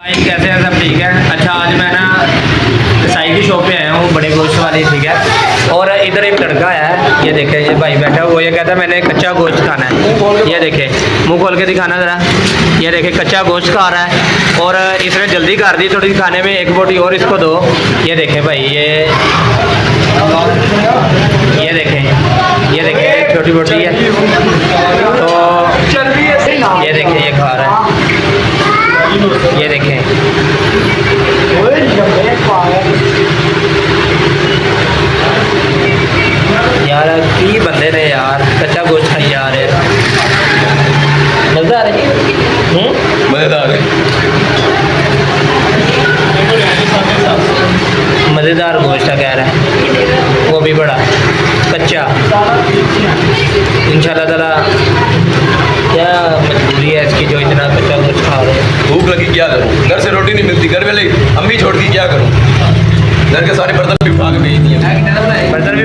भाई कैसे हैं सब? ठीक है। अच्छा, आज मैं ना कसाई की शॉप पे आया हूँ, बड़े गोश्त वाली, ठीक है। और इधर एक लड़का है, ये देखे, ये भाई बैठा है, वो ये कहता है मैंने कच्चा गोश्त खाना है। ये देखे, मुंह खोल के दिखाना ज़रा। ये देखे कच्चा गोश्त खा रहा है और इसने जल्दी कर दी थोड़ी खाने में, एक बोटी और इसको दो। ये देखे भाई, ये देखें छोटी बोटी है, तो ये देखें ये खा रहा है। ये देखें, यार की बंदे ने यार कच्चा गोश्त खाई जा रहे। मज़ेदार है, मज़ेदार है। मज़ेदार गोश्त है कह रहा है, वो भी बड़ा कच्चा। इंशाल्लाह ताला क्या मजबूरी है इसकी जो इतना कच्चा गोश्त खा रहे हैं। भूख लगी क्या करूँ, घर से रोटी नहीं मिलती, घर वाले अम्मी छोड़ दी क्या करूँ, घर के सारे बर्तन भी उठा के भेज दिए। बर्तन भी